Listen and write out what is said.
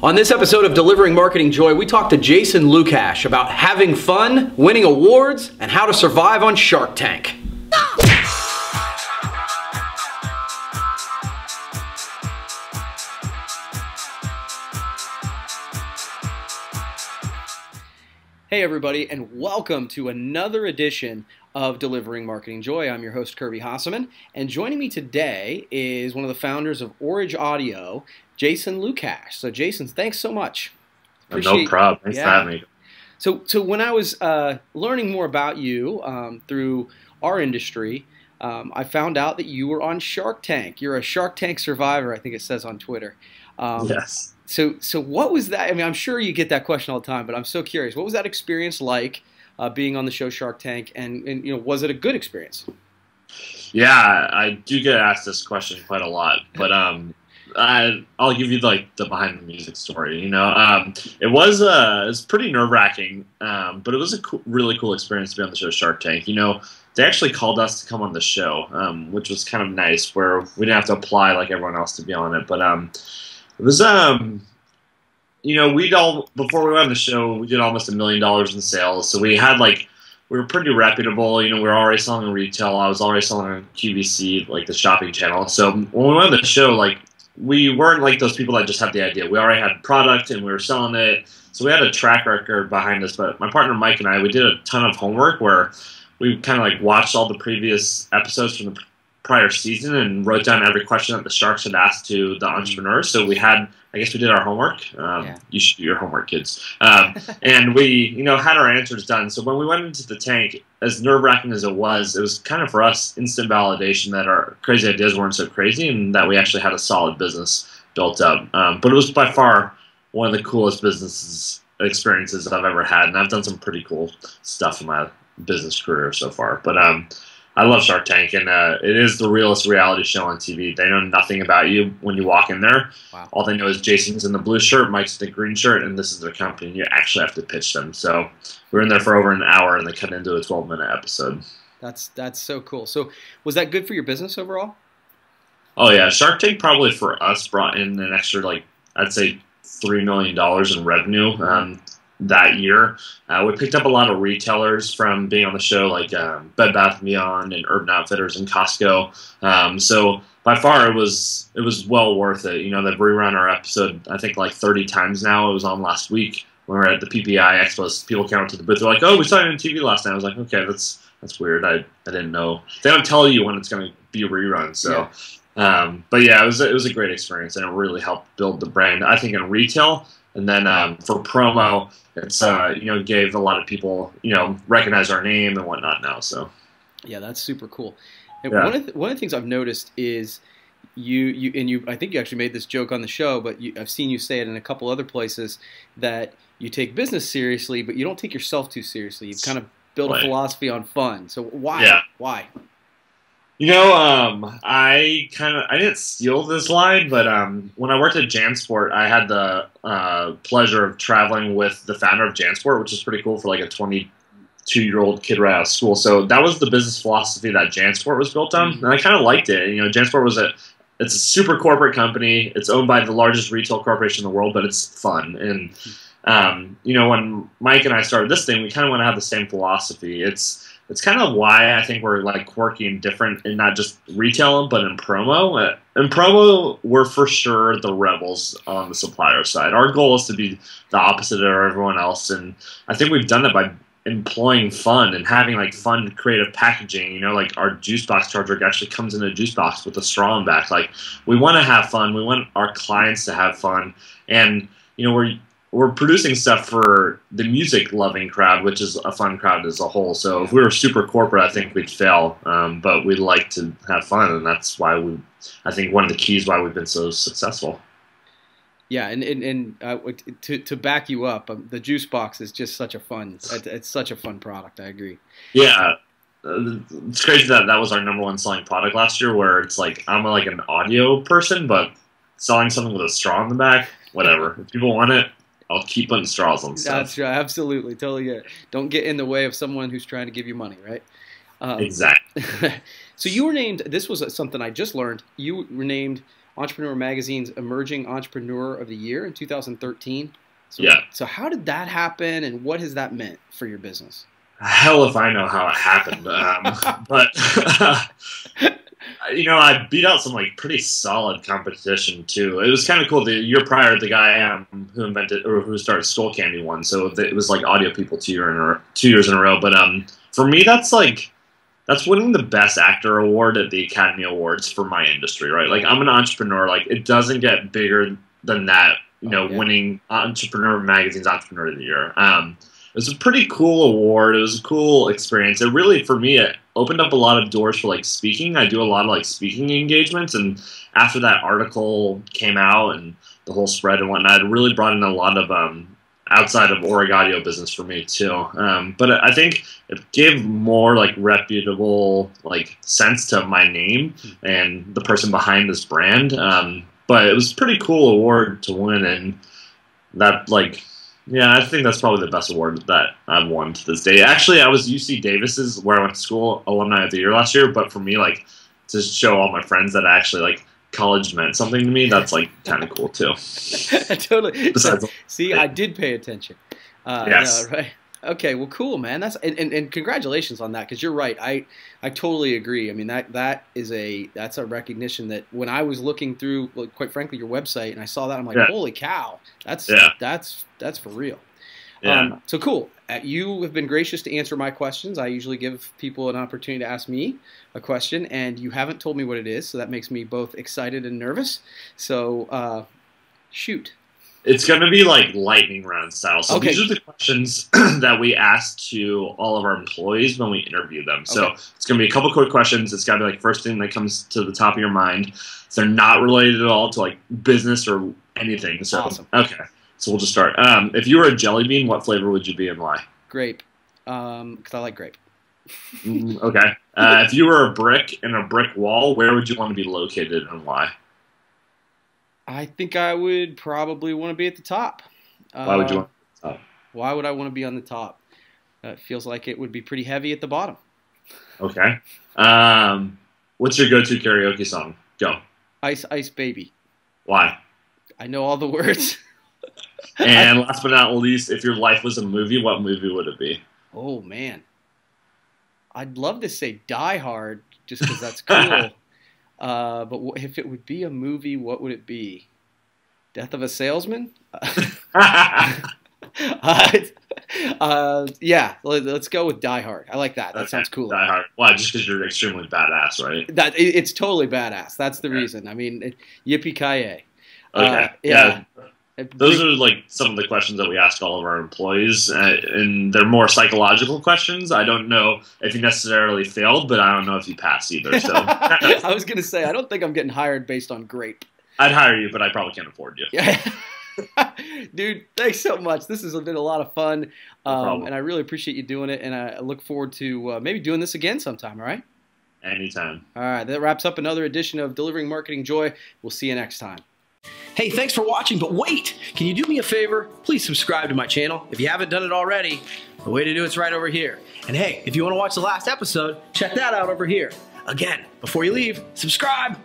On this episode of Delivering Marketing Joy, we talk to Jason LUCASH about having fun, winning awards, and how to survive on Shark Tank. Hey everybody, and welcome to another edition of Delivering Marketing Joy. I'm your host, Kirby Hasseman, and joining me today is one of the founders of Orange Audio, Jason LUCASH. So Jason, thanks so much. No problem. Thanks for having me. So when I was learning more about you through our industry, I found out that you were on Shark Tank. You're a Shark Tank survivor, I think it says on Twitter. Yes. So what was that? I mean, I'm sure you get that question all the time, but I'm so curious. What was that experience like being on the show Shark Tank, and you know, was it a good experience? Yeah, I do get asked this question quite a lot, but I'll give you like the behind the music story. You know, it was pretty nerve-wracking, but it was a really cool experience to be on the show Shark Tank. You know, they actually called us to come on the show, which was kind of nice, where we didn't have to apply like everyone else to be on it, but it was, you know, before we went on the show, we did almost $1 million in sales. So we were pretty reputable. You know, we were already selling in retail. I was already selling on QVC, like the shopping channel. So when we went on the show, like, we weren't like those people that just had the idea. We already had product and we were selling it. So we had a track record behind us. But my partner Mike and I, we did a ton of homework where we kind of like watched all the previous episodes from the prior season and wrote down every question that the Sharks had asked to the entrepreneurs. So we had, I guess we did our homework. You should do your homework, kids. And we, you know, had our answers done. So when we went into the tank, as nerve-wracking as it was kind of for us instant validation that our crazy ideas weren't so crazy and that we actually had a solid business built up. But it was by far one of the coolest business experiences I've ever had. And I've done some pretty cool stuff in my business career so far. But I love Shark Tank, and it is the realest reality show on TV. They know nothing about you when you walk in there. Wow. All they know is Jason's in the blue shirt, Mike's in the green shirt, and this is their company, and you actually have to pitch them. So we're in there for over an hour, and they cut into a 12-minute episode. That's so cool. So was that good for your business overall? Oh, yeah. Shark Tank probably for us brought in an extra, like, I'd say $3 million in revenue that year. We picked up a lot of retailers from being on the show, like Bed Bath & Beyond and Urban Outfitters and Costco. So by far it was well worth it. You know, they've rerun our episode I think like 30 times now. It was on last week when we were at the PPI Expos. People came up to the booth. They're like, "Oh, we saw it on TV last night." I was like, "Okay, that's weird. I didn't know." They don't tell you when it's going to be a rerun. So, yeah. But yeah, it was a great experience, and it really helped build the brand. I think in retail. And then for promo, it's you know, gave a lot of people, you know, recognize our name and whatnot now. So yeah, that's super cool. And one of the things I've noticed is you I think you actually made this joke on the show, but I've seen you say it in a couple other places that you take business seriously, but you don't take yourself too seriously. You've kind of built a philosophy on fun. So why? Yeah. Why? You know, I didn't steal this line, but when I worked at JanSport, I had the pleasure of traveling with the founder of JanSport, which is pretty cool for like a 22-year-old kid right out of school. So that was the business philosophy that JanSport was built on, and I kind of liked it. You know, JanSport it's a super corporate company. It's owned by the largest retail corporation in the world, but it's fun. And you know, when Mike and I started this thing, we kind of want to have the same philosophy. It's kind of why I think we're like quirky and different in not just retail, but in promo. In promo, we're for sure the rebels on the supplier side. Our goal is to be the opposite of everyone else, and I think we've done that by employing fun and having like fun, creative packaging. You know, like our juice box charger actually comes in a juice box with a straw in back. Like, we want to have fun. We want our clients to have fun, and you know, we're producing stuff for the music-loving crowd, which is a fun crowd as a whole. So if we were super corporate, I think we'd fail. But we'd like to have fun, and that's why I think one of the keys why we've been so successful. Yeah, and to back you up, the juice box is just such a fun. It's such a fun product. I agree. Yeah, it's crazy that was our #1 selling product last year. Where it's like I'm like an audio person, but selling something with a straw in the back, whatever. If people want it, I'll keep putting straws on stuff. That's right, absolutely, totally. Don't get in the way of someone who's trying to give you money, right? Exactly. So you were named. This was something I just learned. You were named Entrepreneur Magazine's Emerging Entrepreneur of the Year in 2013. So how did that happen, and what has that meant for your business? Hell if I know how it happened. But I beat out some like pretty solid competition too. It was kind of cool. The year prior, the guy who started Skull Candy won, so it was like Audio People 2 years in a row. But for me, that's winning the Best Actor award at the Academy Awards for my industry, right? Like, I'm an entrepreneur. Like, it doesn't get bigger than that. Winning Entrepreneur Magazine's Entrepreneur of the Year. It was a pretty cool award. It was a cool experience. It really, for me, it opened up a lot of doors for like speaking. I do a lot of like speaking engagements, and after that article came out and the whole spread and whatnot, it really brought in a lot of outside of org audio business for me too. But I think it gave more like reputable like sense to my name and the person behind this brand. But it was a pretty cool award to win, and that I think that's probably the best award that I've won to this day. Actually, I was UC Davis's, where I went to school, Alumni of the Year last year, but for me, like, to show all my friends that actually, like, college meant something to me, that's, like, kind of cool, too. Totally. See, I did pay attention. Yes. No, right. Okay, well, cool, man. And congratulations on that, because you're right. I totally agree. I mean, that's a recognition that when I was looking through, well, quite frankly, your website, and I saw that, I'm like, holy cow, that's for real. Yeah. So cool. You have been gracious to answer my questions. I usually give people an opportunity to ask me a question, and you haven't told me what it is, so that makes me both excited and nervous. So, shoot. It's going to be like lightning round style. So okay. These are the questions that we ask to all of our employees when we interview them. So it's going to be a couple quick questions. It's got to be like first thing that comes to the top of your mind. So they're not related at all to like business or anything. So awesome. Okay. So we'll just start. If you were a jelly bean, what flavor would you be and why? Grape. Because I like grape. Okay. If you were a brick in a brick wall, where would you want to be located and why? I think I would probably want to be at the top. Why would you want to be at the top? Why would I want to be on the top? It feels like it would be pretty heavy at the bottom. Okay. What's your go-to karaoke song? Go. Ice Ice Baby. Why? I know all the words. And last but not least, if your life was a movie, what movie would it be? Oh, man. I'd love to say Die Hard just because that's cool. But if it would be a movie, what would it be? Death of a Salesman? Yeah, let's go with Die Hard. I like that. That sounds cool. Die Hard. Why? Just because you're extremely badass, right? It's totally badass. That's the reason. I mean, yippee-ki-yay. Okay. Yeah. Those are like some of the questions that we ask all of our employees, and they're more psychological questions. I don't know if you necessarily failed, but I don't know if you passed either. So I was going to say, I don't think I'm getting hired based on grape. I'd hire you, but I probably can't afford you. Yeah. Dude, thanks so much. This has been a lot of fun, and I really appreciate you doing it, and I look forward to maybe doing this again sometime, all right? Anytime. All right, that wraps up another edition of Delivering Marketing Joy. We'll see you next time. Hey, thanks for watching, but wait! Can you do me a favor? Please subscribe to my channel. If you haven't done it already, the way to do it's right over here. And hey, if you want to watch the last episode, check that out over here. Again, before you leave, subscribe!